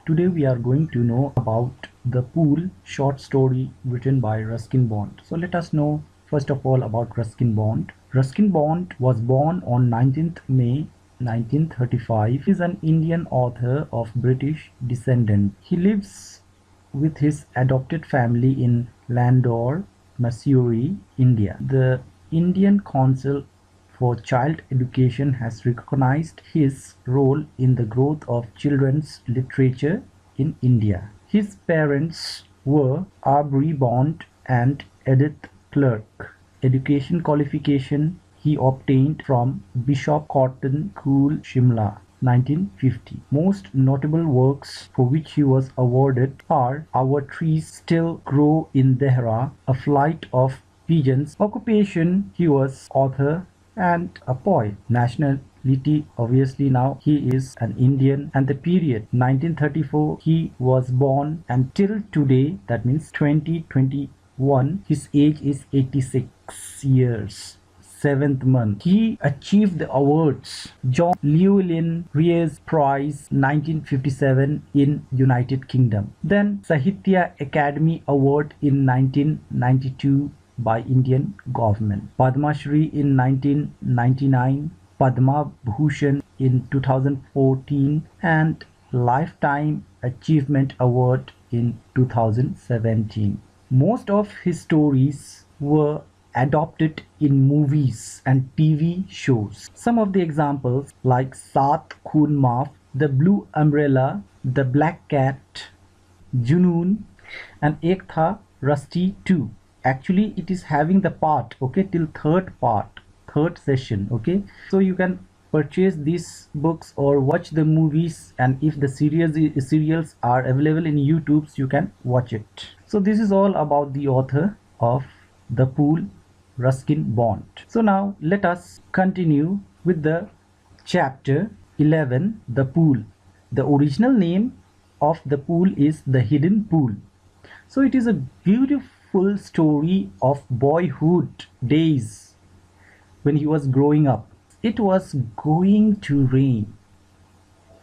Today we are going to know about The Pool short story written by Ruskin Bond. So let us know first of all about Ruskin Bond. Ruskin Bond was born on 19th May 1935. He is an Indian author of British descent. He lives with his adopted family in Landor, Missouri, India. The Indian Council for Child Education has recognized his role in the growth of children's literature in India. His parents were Aubrey Bond and Edith Clark. Education qualification he obtained from Bishop Cotton School, Shimla, 1950. Most notable works for which he was awarded are Our Trees Still Grow in Dehra, A Flight of Pigeons. Occupation, he was author and a poet. Nationality, obviously now he is an Indian, and the period 1934 he was born and till today, that means 2021, his age is 86 years. 7th month. He achieved the awards John Llewellyn Rhys Prize 1957 in United Kingdom. Then Sahitya Academy Award in 1992 by Indian government. Padma Shri in 1999, Padma Bhushan in 2014 and Lifetime Achievement Award in 2017. Most of his stories were adopted in movies and TV shows. Some of the examples like Sat Khoon Maaf, The Blue Umbrella, The Black Cat, Junoon, and Ek Tha Rusty 2. Actually it is having the part, okay, till third session, okay. So you can purchase these books or watch the movies, and if the serials are available in YouTube, you can watch it. So this is all about the author of The Pool, Ruskin Bond. So now let us continue with the chapter 11, The Pool. The original name of the pool is The Hidden Pool. So it is a beautiful story of boyhood days when he was growing up. It was going to rain.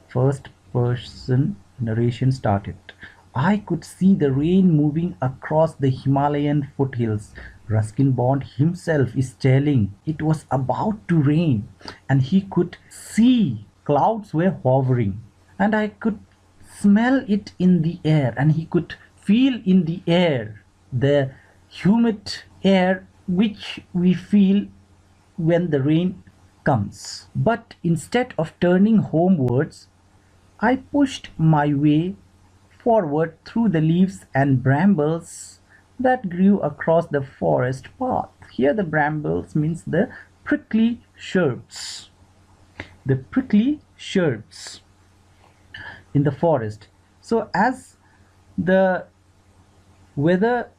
First person narration started. I could see the rain moving across the Himalayan foothills. Ruskin Bond himself is telling it was about to rain, and he could see clouds were hovering, and I could smell it in the air, and he could feel in the air the humid air which we feel when the rain comes. But instead of turning homewards, I pushed my way forward through the leaves and brambles that grew across the forest path. Here the brambles means the prickly shrubs. The prickly shrubs in the forest. So as the weather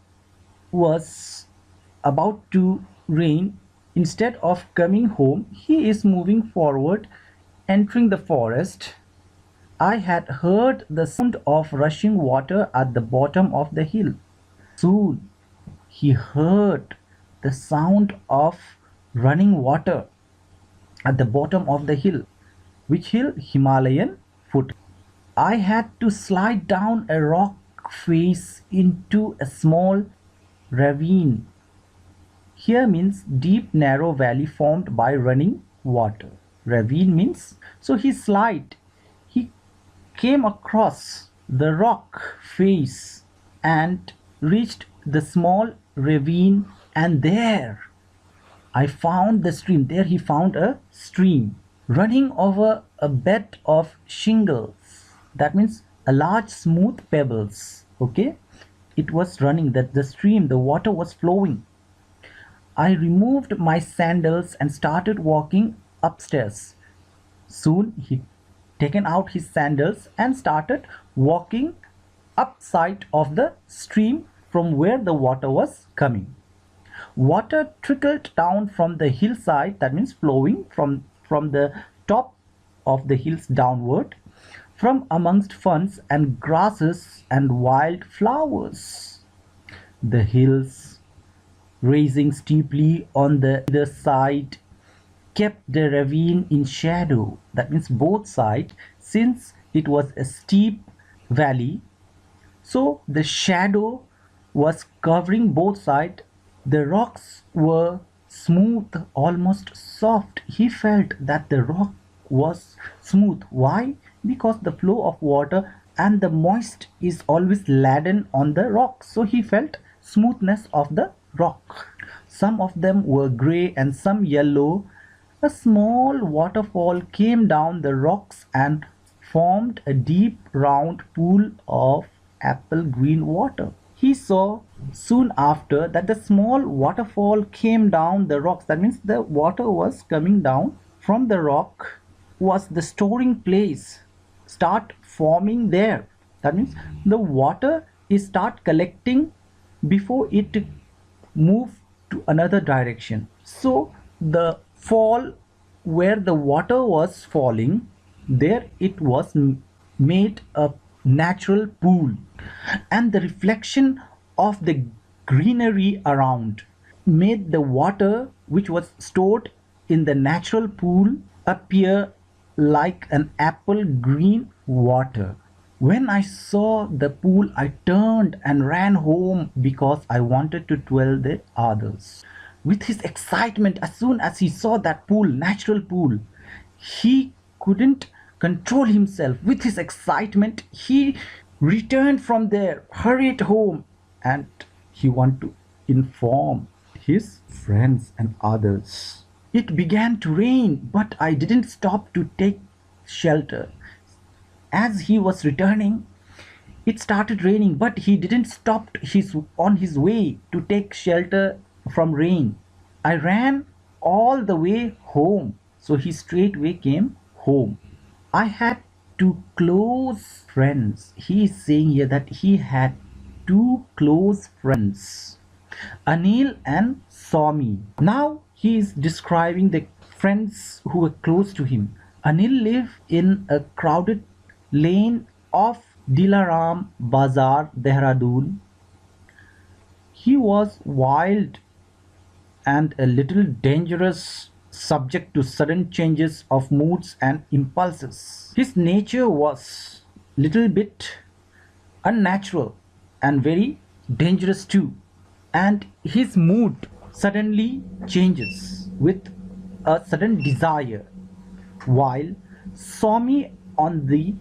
was about to rain, instead of coming home, he is moving forward, entering the forest. I had heard the sound of rushing water at the bottom of the hill. Soon he heard the sound of running water at the bottom of the hill. Which hill? Himalayan foot. I had to slide down a rock face into a small ravine. Here means deep narrow valley formed by running water. Ravine means, so he came across the rock face and reached the small ravine, and there I found the stream. There he found a stream running over a bed of shingles. That means a large smooth pebbles. Okay, it was running, that the stream, the water was flowing. I removed my sandals and started walking upstairs. Soon he taken out his sandals and started walking upside of the stream from where the water was coming. Water trickled down from the hillside, that means flowing from the top of the hills downward, from amongst ferns and grasses and wild flowers. The hills, rising steeply on the other side, kept the ravine in shadow. That means both sides, since it was a steep valley. So the shadow was covering both sides. The rocks were smooth, almost soft. He felt that the rock was smooth. Why? Because the flow of water and the moist is always laden on the rock. So he felt smoothness of the rock. Some of them were gray and some yellow. A small waterfall came down the rocks and formed a deep round pool of apple green water. He saw soon after that the small waterfall came down the rocks. That means the water was coming down from the rock, was the storing place start forming there. That means the water is start collecting before it move to another direction. So the fall where the water was falling, there it was made a natural pool, and the reflection of the greenery around made the water which was stored in the natural pool appear like an apple green water. When I saw the pool, I turned and ran home because I wanted to tell the others. With his excitement, as soon as he saw that pool, natural pool, he couldn't control himself. With his excitement, he returned from there, hurried home, and he wanted to inform his friends and others. It began to rain, but I didn't stop to take shelter. As he was returning, it started raining, but he didn't stop on his way to take shelter from rain. I ran all the way home, so he straightway came home. I had two close friends. He is saying here that he had two close friends, Anil and Swami. Now he is describing the friends who were close to him. Anil lived in a crowded lane of Dilaram Bazar, Dehradun. He was wild and a little dangerous, subject to sudden changes of moods and impulses. His nature was little bit unnatural and very dangerous too. And his mood suddenly changes with a sudden desire, while Swami, on the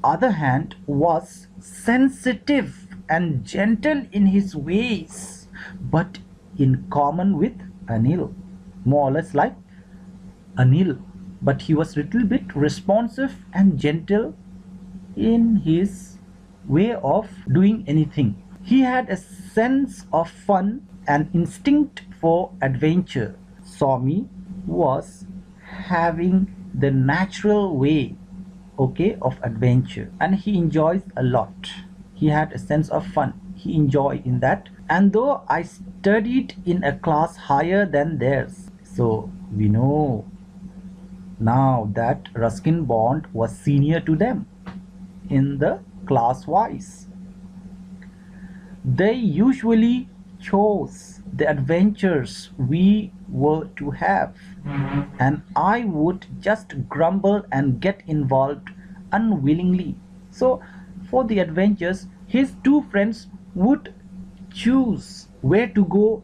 other hand, was sensitive and gentle in his ways, but in common with Anil, more or less like Anil, but he was little bit responsive and gentle in his way of doing anything. He had a sense of fun and instinct for adventure. Swami was having the natural way, okay, of adventure, and he enjoys a lot. He had a sense of fun, he enjoyed in that. And though I studied in a class higher than theirs, so we know now that Ruskin Bond was senior to them in the class wise. They usually chose the adventures we were to have, and I would just grumble and get involved unwillingly. So, for the adventures, his two friends would choose where to go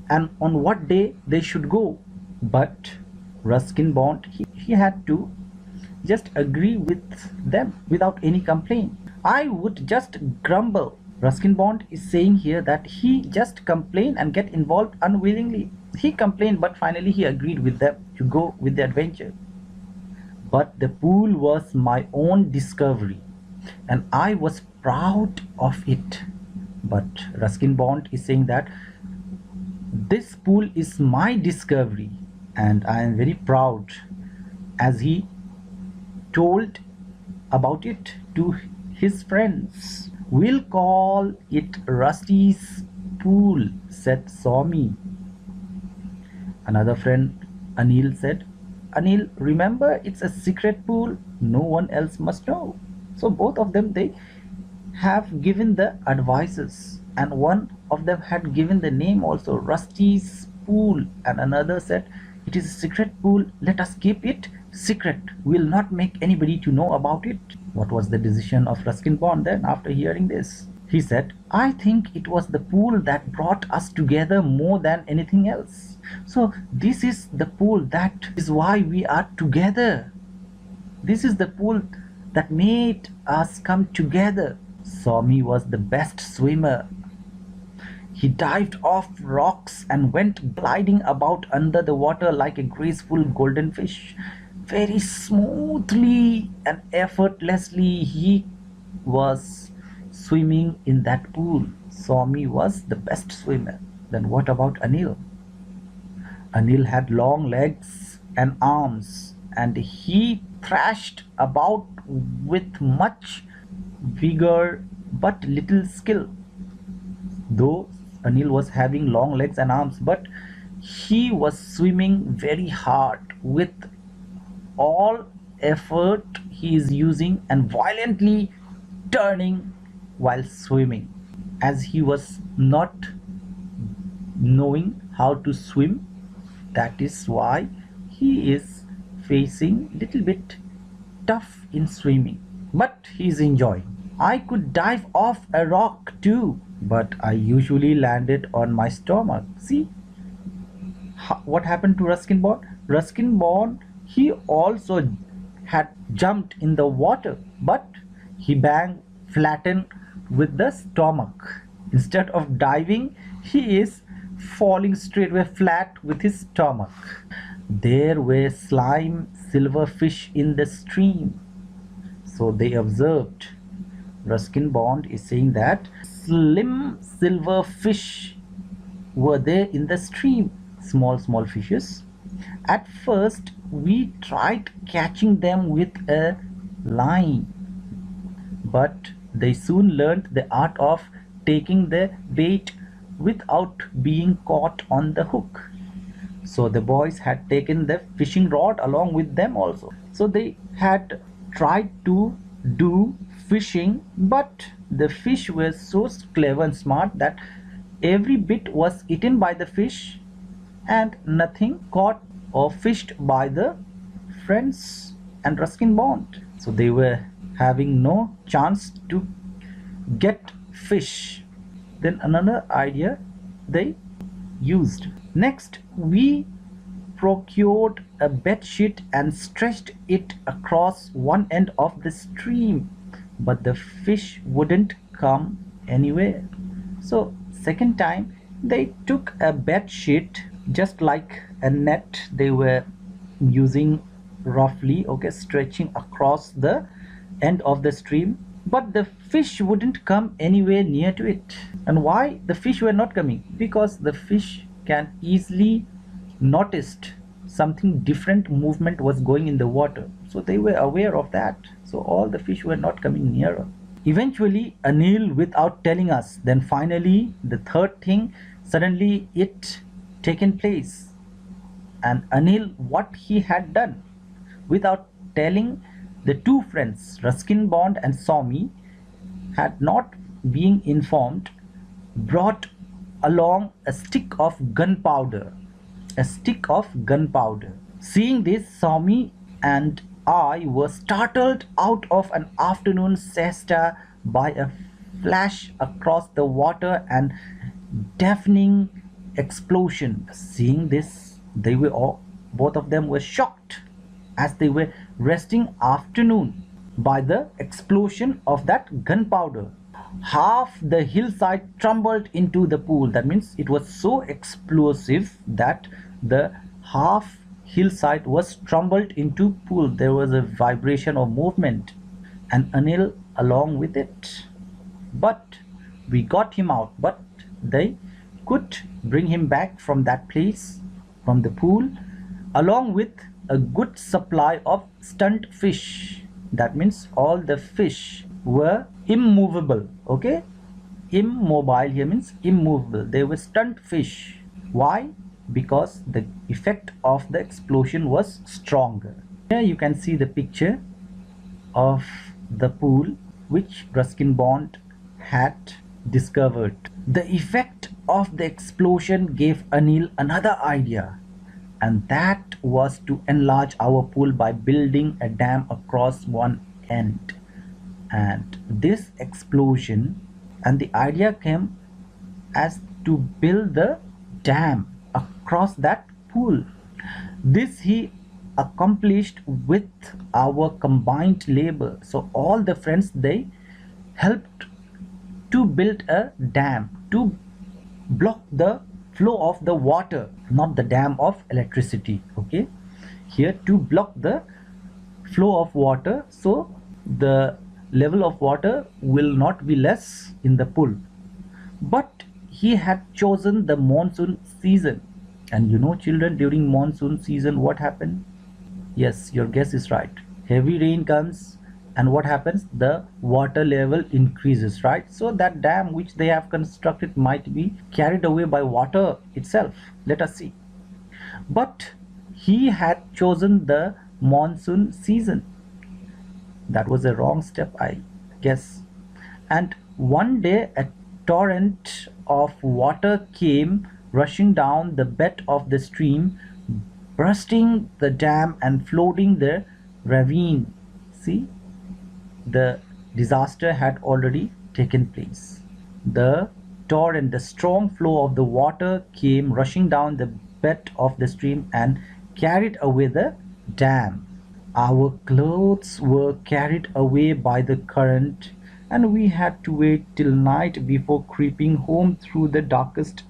and on what day they should go. But Ruskin Bond, he had to just agree with them without any complaint. I would just grumble. Ruskin Bond is saying here that he just complained and get involved unwillingly. He complained, but finally he agreed with them to go with the adventure. But the pool was my own discovery, and I was proud of it. But Ruskin Bond is saying that this pool is my discovery, and I am very proud, as he told about it to his friends. We'll call it Rusty's pool, said Swami. Another friend, Anil, said, Anil, remember it's a secret pool, no one else must know. So both of them, they have given the advices, and one of them had given the name also, Rusty's pool, and another said, it is a secret pool, let us keep it secret. We'll not make anybody to know about it. What was the decision of Ruskin Bond then after hearing this? He said, I think it was the pool that brought us together more than anything else. So this is the pool that is why we are together. This is the pool that made us come together. Somi was the best swimmer. He dived off rocks and went gliding about under the water like a graceful golden fish. Very smoothly and effortlessly he was swimming in that pool. Somi was the best swimmer. Then what about Anil? Anil had long legs and arms, and he thrashed about with much vigor but little skill. Though Anil was having long legs and arms, but he was swimming very hard with all effort he is using and violently turning while swimming, as he was not knowing how to swim. That is why he is facing little bit tough in swimming, but he is enjoying. I could dive off a rock too, but I usually landed on my stomach. See what happened to Ruskin Bond? Ruskin Bond, he also had jumped in the water, but he banged flattened with the stomach. Instead of diving, he is falling straightway flat with his stomach. There were slime silverfish in the stream. So they observed. Ruskin Bond is saying that slim silverfish were there in the stream. Small fishes. At first we tried catching them with a line, but they soon learned the art of taking the bait without being caught on the hook. So the boys had taken the fishing rod along with them also. So they had tried to do fishing, but the fish were so clever and smart that every bit was eaten by the fish and nothing caught or fished by the friends and Ruskin Bond. So they were having no chance to get fish. Then another idea they used. Next, we procured a bed sheet and stretched it across one end of the stream, but the fish wouldn't come anywhere. So second time they took a bed sheet, just like a net they were using roughly, okay, stretching across the end of the stream, but the fish wouldn't come anywhere near to it. And why the fish were not coming? Because the fish can easily noticed something different movement was going in the water, so they were aware of that. So all the fish were not coming nearer. Eventually Anil, without telling us, then finally the third thing, suddenly it taken place. And Anil, what he had done, without telling the two friends Ruskin Bond and Somi, had not being informed, brought along a stick of gunpowder. A stick of gunpowder. Seeing this, Somi and I were startled out of an afternoon siesta by a flash across the water and deafening explosion. Seeing this, they were all, both of them were shocked, as they were resting afternoon, by the explosion of that gunpowder. Half the hillside trembled into the pool. That means it was so explosive that the half hillside was trembled into pool. There was a vibration of movement, and Anil along with it. But we got him out, but they could bring him back from that place, from the pool, along with a good supply of stunt fish. That means all the fish were immovable. Okay, immobile here means immovable. They were stunt fish. Why? Because the effect of the explosion was stronger. Here you can see the picture of the pool which Ruskin Bond had discovered. The effect of the explosion gave Anil another idea. and that was to enlarge our pool by building a dam across one end. And this explosion and the idea came as to build the dam across that pool. This he accomplished with our combined labor. So all the friends, they helped to build a dam to block the flow of the water, not the dam of electricity. Okay, here to block the flow of water, so the level of water will not be less in the pool. But he had chosen the monsoon season, and you know children, during monsoon season what happened? Yes, your guess is right. Heavy rain comes, and what happens? The water level increases, right? So that dam which they have constructed might be carried away by water itself. Let us see. But he had chosen the monsoon season. That was a wrong step, I guess. And one day a torrent of water came rushing down the bed of the stream, bursting the dam and flooding the ravine. See, the disaster had already taken place. The torrent, the strong flow of the water came rushing down the bed of the stream and carried away the dam. Our clothes were carried away by the current, and we had to wait till night before creeping home through the darkest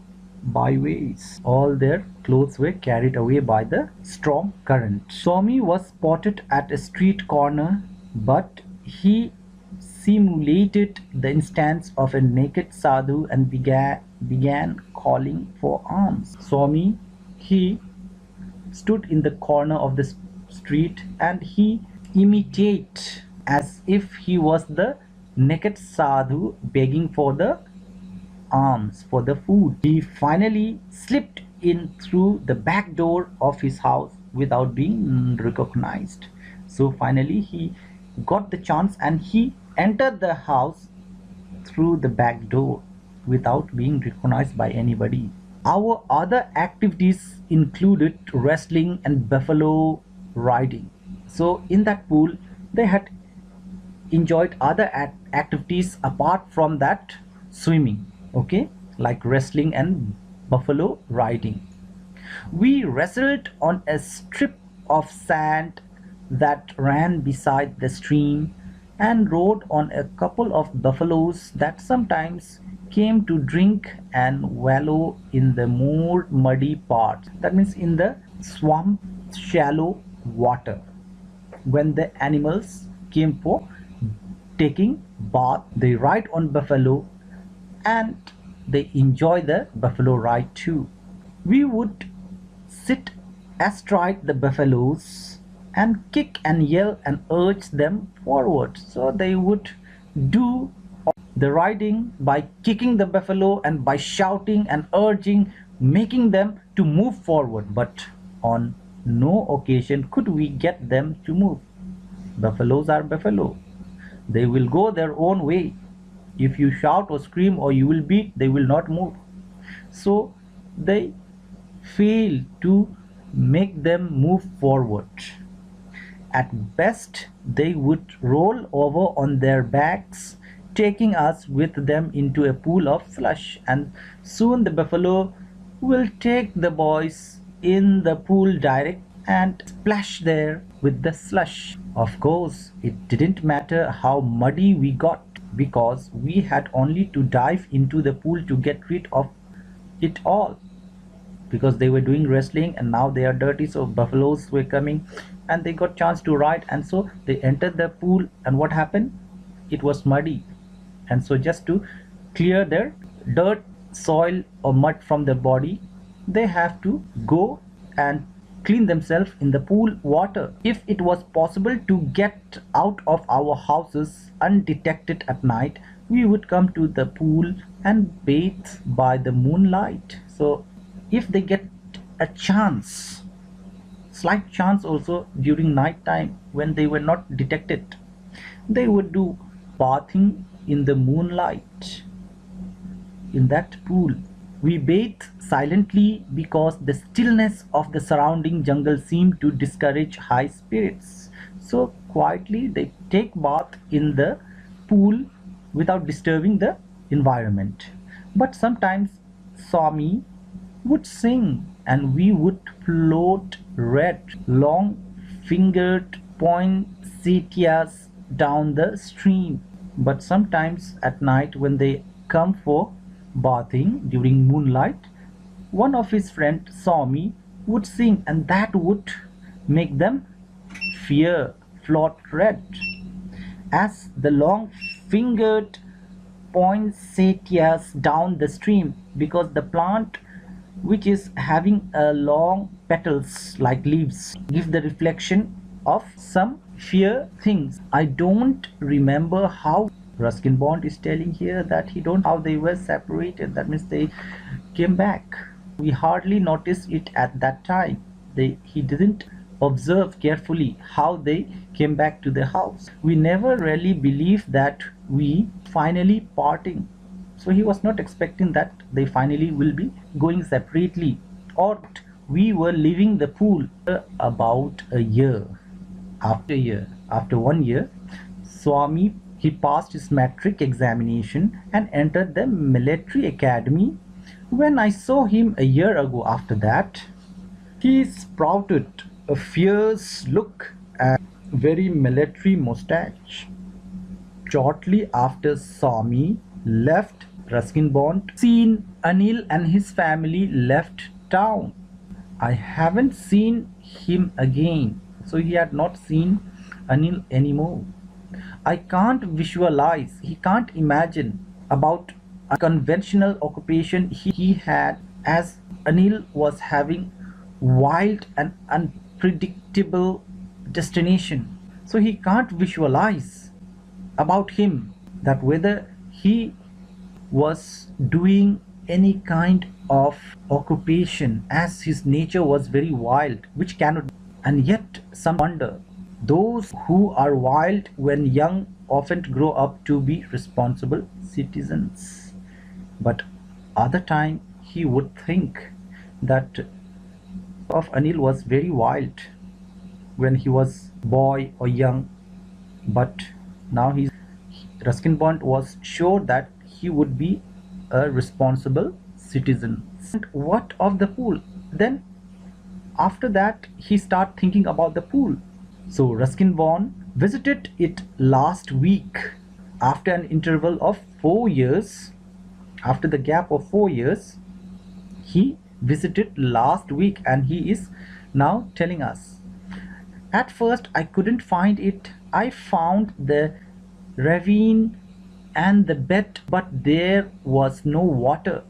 byways. All their clothes were carried away by the strong current. Swami was spotted at a street corner, but he simulated the instance of a naked sadhu and began calling for alms. Swami, he stood in the corner of the street and he imitated as if he was the naked sadhu begging for the alms, for the food. He finally slipped in through the back door of his house without being recognized. So finally he got the chance and he entered the house through the back door without being recognized by anybody. Our other activities included wrestling and buffalo riding. So in that pool they had enjoyed other activities apart from that swimming, okay, like wrestling and buffalo riding. We wrestled on a strip of sand that ran beside the stream and rode on a couple of buffaloes that sometimes came to drink and wallow in the more muddy parts. That means in the swamp, shallow water. When the animals came for taking bath, they ride on buffalo and they enjoy the buffalo ride too. We would sit astride the buffaloes and kick and yell and urge them forward. So they would do the riding by kicking the buffalo and by shouting and urging, making them to move forward. But on no occasion could we get them to move. Buffaloes are buffalo. They will go their own way. If you shout or scream or you will beat, they will not move. So they fail to make them move forward. At best, they would roll over on their backs, taking us with them into a pool of slush, and soon the buffalo will take the boys in the pool direct and splash there with the slush. Of course, it didn't matter how muddy we got because we had only to dive into the pool to get rid of it all, because they were doing wrestling and now they are dirty, so buffaloes were coming and they got chance to ride, and so they entered the pool, and what happened? It was muddy, and so just to clear their dirt, soil or mud from their body, they have to go and clean themselves in the pool water. If it was possible to get out of our houses undetected at night, we would come to the pool and bathe by the moonlight. So if they get a chance, slight chance also during night time when they were not detected, they would do bathing in the moonlight in that pool. We bathe silently because the stillness of the surrounding jungle seemed to discourage high spirits. So quietly they take bath in the pool without disturbing the environment. But sometimes Swami would sing and we would float red, long fingered poinsettias down the stream. But sometimes at night, when they come for bathing during moonlight, one of his friends saw me would sing, and that would make them fear float red. As the long fingered poinsettias down the stream, because the plant which is having a long petals like leaves give the reflection of some fear things. I don't remember how Ruskin Bond is telling here that he don't how they were separated, that means they came back. We hardly noticed it at that time. He didn't observe carefully how they came back to the house. We never really believed that we finally parting. So he was not expecting that they finally will be going separately, or we were leaving the pool about a year. After 1 year, Swami he passed his matric examination and entered the military academy. When I saw him a year ago after that, he sprouted a fierce look and very military mustache. Shortly after Swami left, Ruskin Bond seen Anil and his family left town. I haven't seen him again. So he had not seen Anil anymore. I can't visualize, he can't imagine about a conventional occupation he had, as Anil was having wild and unpredictable destination. So he can't visualize about him that whether he was doing any kind of occupation, as his nature was very wild, which cannot. And yet some wonder, those who are wild when young often grow up to be responsible citizens. But other time he would think that of Anil was very wild when he was boy or young, but now Ruskin Bond was sure that he would be a responsible citizen. And what of the pool? Then after that he started thinking about the pool. So Ruskin Bond visited it last week after an interval of 4 years. After the gap of 4 years, he visited last week and he is now telling us. At first I couldn't find it. I found the ravine and the bed, but there was no water.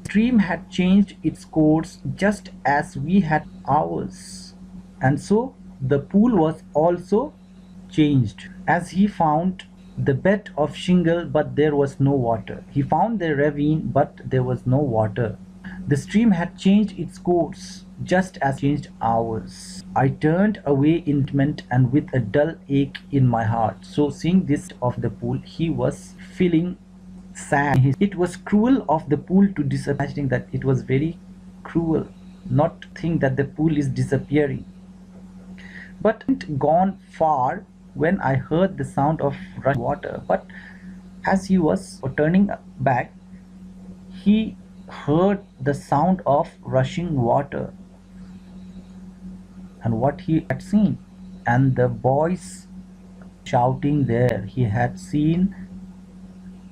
The stream had changed its course just as we had ours, and so the pool was also changed. As he found the bed of shingle, but there was no water. He found the ravine, but there was no water. The stream had changed its course just as changed ours. I turned away in dismay and with a dull ache in my heart. So seeing this of the pool, he was feeling sad. It was cruel of the pool to disappear. Imagining that it was very cruel, not think that the pool is disappearing. But it hadn't gone far when I heard the sound of rushing water. But as he was turning back, he heard the sound of rushing water and what he had seen, and the boys shouting there. He had seen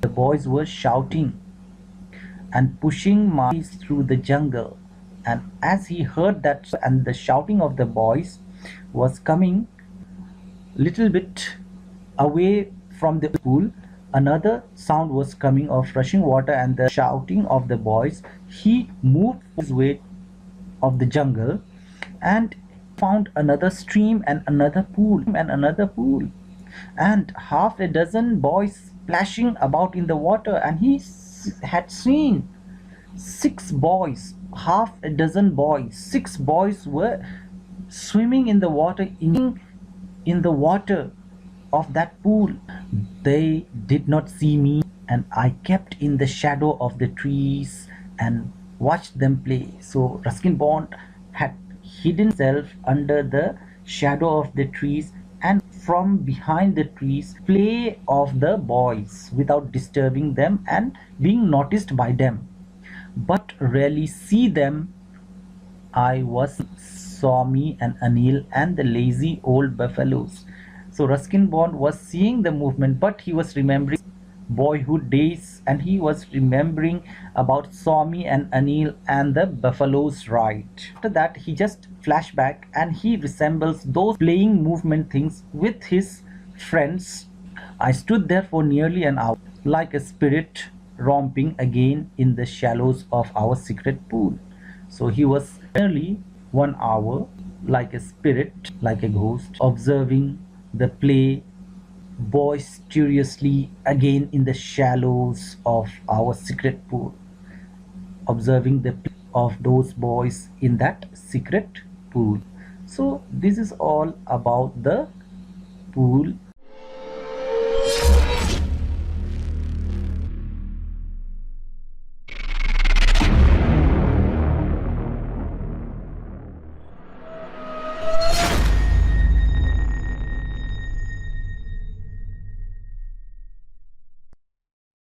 the boys were shouting and pushing mice through the jungle. And as he heard that, and the shouting of the boys was coming little bit away from the pool, another sound was coming of rushing water and the shouting of the boys. He moved his way of the jungle and found another stream and another pool and half a dozen boys splashing about in the water, and he had seen 6 boys, half a dozen boys, 6 boys were swimming in the water, in the water of that pool. They did not see me, and I kept in the shadow of the trees and watched them play. So Ruskin Bond had hidden himself under the shadow of the trees and from behind the trees play of the boys without disturbing them and being noticed by them, but rarely see them. I was saw me and Anil and the lazy old buffaloes. So Ruskin Bond was seeing the movement, but he was remembering boyhood days and he was remembering about Swami and Anil and the buffaloes ride. After that, he just flashback and he resembles those playing movement things with his friends. I stood there for nearly an hour, like a spirit romping again in the shallows of our secret pool. So he was nearly 1 hour, like a spirit, like a ghost, observing the play boisterously again in the shallows of our secret pool, observing the play of those boys in that secret pool. So this is all about the pool